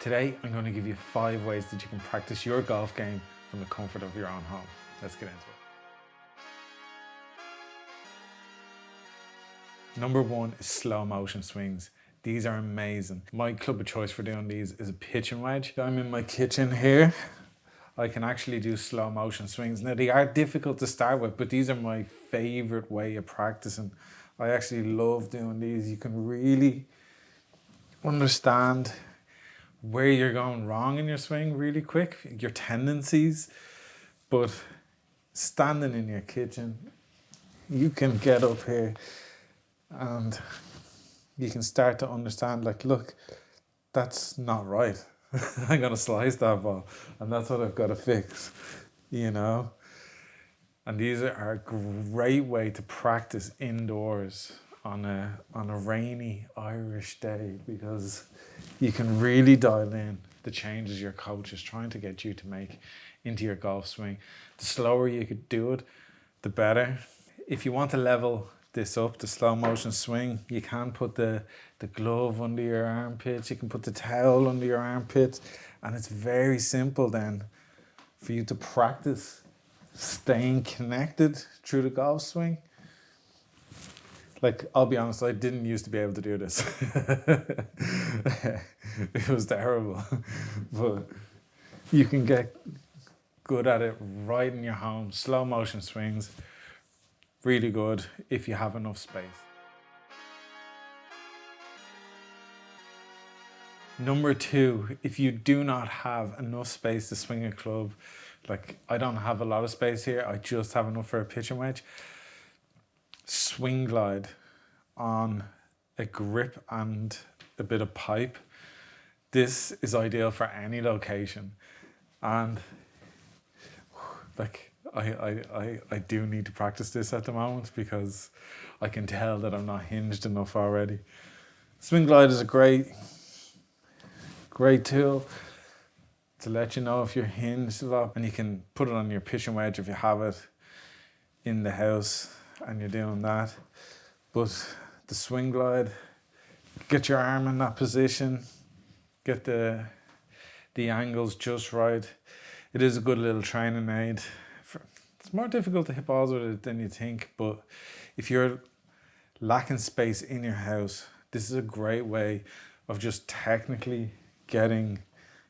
Today, I'm going to give you 5 ways that you can practice your golf game from the comfort of your own home. Let's get into it. Number 1 is slow motion swings. These are amazing. My club of choice for doing these is a pitching wedge. I'm in my kitchen here. I can actually do slow motion swings. Now they are difficult to start with, but these are my favorite way of practicing. I actually love doing these. You can really understand where you're going wrong in your swing really quick, your tendencies, but standing in your kitchen, you can get up here and you can start to understand, like, look, that's not right. I'm gonna slice that ball and that's what I've got to fix, you know? And these are a great way to practice indoors on a rainy Irish day, because you can really dial in the changes your coach is trying to get you to make into your golf swing. The slower you could do it, the better. If you want to level this up, the slow motion swing, you can put the glove under your armpits, you can put the towel under your armpits, and it's very simple then for you to practice staying connected through the golf swing. Like, I'll be honest, I didn't used to be able to do this. It was terrible. But you can get good at it right in your home. Slow motion swings, really good if you have enough space. Number 2, if you do not have enough space to swing a club, like I don't have a lot of space here, I just have enough for a pitching wedge, swing glide on a grip and a bit of pipe. This is ideal for any location. And like I do need to practice this at the moment because I can tell that I'm not hinged enough already. Swing glide is a great tool to let you know if you're hinged a lot, and you can put it on your pitching wedge if you have it in the house and you're doing that. But the swing glide, get your arm in that position, get the angles just right. It is a good little training aid. It's more difficult to hit balls with it than you think, but if you're lacking space in your house, this is a great way of just technically getting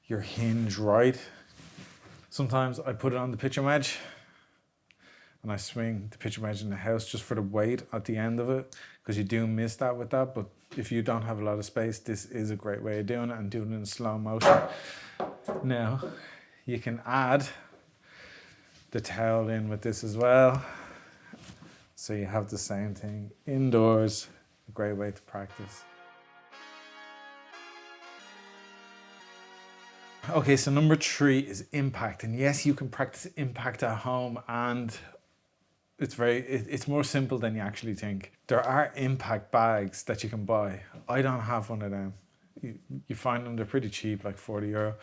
your hinge right. Sometimes I put it on the pitching wedge and I swing the pitching wedge in the house just for the weight at the end of it, because you do miss that with that. But if you don't have a lot of space, this is a great way of doing it, and doing it in slow motion. Now, you can add the towel in with this as well. So you have the same thing indoors, a great way to practice. Okay, so number 3 is impact. And yes, you can practice impact at home, and it's more simple than you actually think. There are impact bags that you can buy. I don't have one of them. You find them, they're pretty cheap, like €40.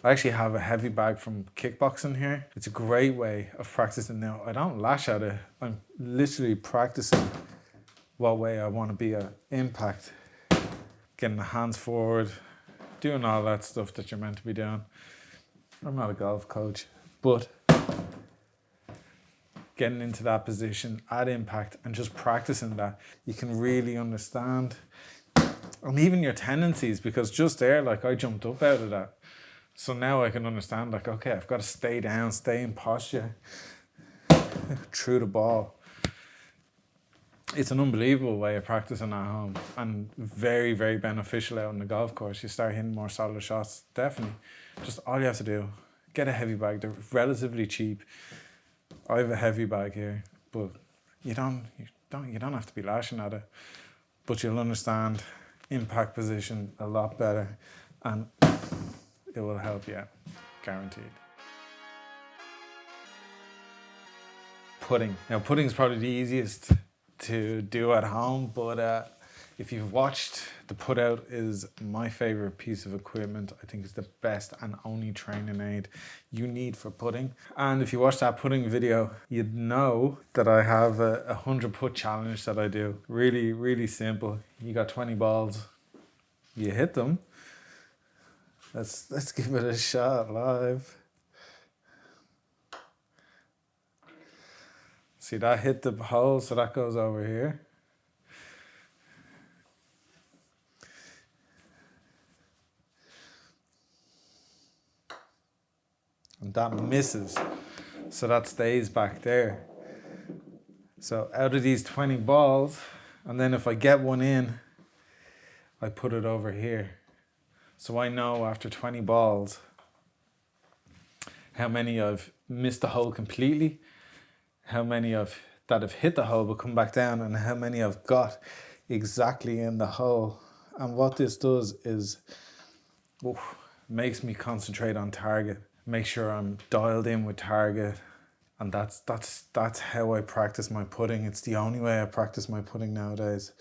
I actually have a heavy bag from kickboxing here. It's a great way of practicing. Now, I don't lash at it. I'm literally practicing what way I want to be at impact. Getting the hands forward, doing all that stuff that you're meant to be doing. I'm not a golf coach, but getting into that position at impact and just practicing that, you can really understand. And even your tendencies, because just there, like, I jumped up out of that. So now I can understand, like, okay, I've got to stay down, stay in posture through the ball. It's an unbelievable way of practicing at home, and very, very beneficial out on the golf course. You start hitting more solid shots, definitely. Just all you have to do, get a heavy bag. They're relatively cheap. I have a heavy bag here, but you don't have to be lashing at it. But you'll understand impact position a lot better, and it will help you, guaranteed. Putting. Now, putting is probably the easiest to do at home, but if you've watched, the put out is my favorite piece of equipment. I think it's the best and only training aid you need for putting. And if you watch that putting video, you'd know that I have a 100 putt challenge that I do. Really, really simple. You got 20 balls, you hit them, Let's give it a shot live. See, that hit the hole, so that goes over here. And that misses, so that stays back there. So out of these 20 balls, and then if I get one in, I put it over here. So I know after 20 balls how many I've missed the hole completely, how many that have hit the hole but come back down, and how many I've got exactly in the hole. And what this does is makes me concentrate on target, make sure I'm dialed in with target. And that's how I practice my putting. It's the only way I practice my putting nowadays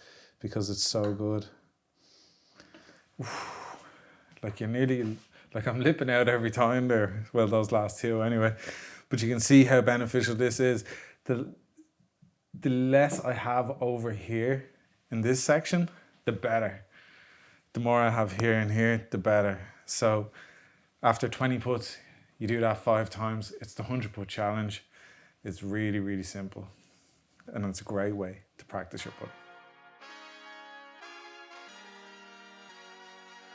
because it's so good. Like you're nearly, like I'm lipping out every time there. Well, those last two anyway. But you can see how beneficial this is. The less I have over here in this section, the better. The more I have here and here, the better. So after 20 puts, you do that 5 times. It's the 100 putt challenge. It's really, really simple. And it's a great way to practice your putting.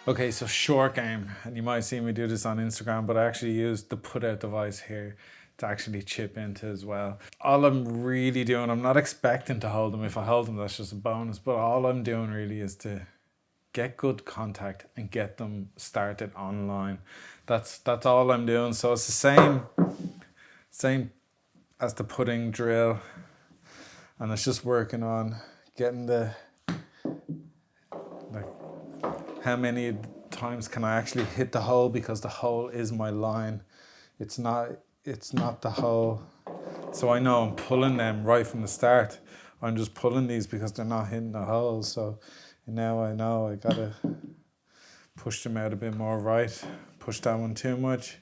Okay, so short game. And you might see me do this on Instagram, but I actually use the put out device here to actually chip into as well. All I'm really doing, I'm not expecting to hold them. If I hold them, that's just a bonus. But all I'm doing really is to get good contact and get them started online. That's all I'm doing. So it's the same as the putting drill, and it's just working on getting how many times can I actually hit the hole, because the hole is my line. It's not the hole. So I know I'm pulling them right from the start. I'm just pulling these because they're not hitting the hole. So now I know I gotta push them out a bit more right. Push that one too much.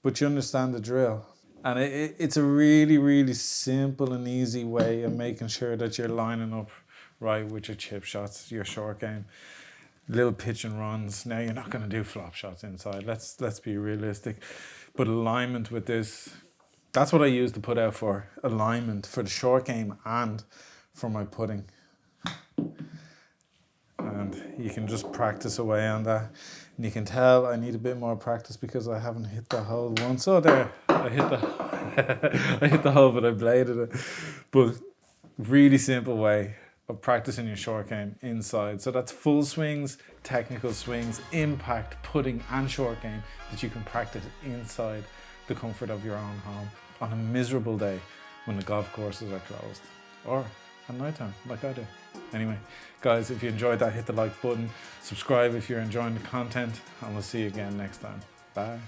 But you understand the drill. And it's a really, really simple and easy way of making sure that you're lining up right with your chip shots, your short game. Little pitch and runs. Now you're not going to do flop shots inside. Let's be realistic. But alignment with this, that's what I use to put out for. Alignment for the short game and for my putting. And you can just practice away on that. And you can tell I need a bit more practice because I haven't hit the hole once. Oh, there, I hit the hole, but I bladed it. But really simple way of practicing your short game inside. So that's full swings, technical swings, impact, putting and short game that you can practice inside the comfort of your own home on a miserable day when the golf courses are closed, or at night time like I do. Anyway, guys, if you enjoyed that, hit the like button, subscribe if you're enjoying the content, and we'll see you again next time. Bye.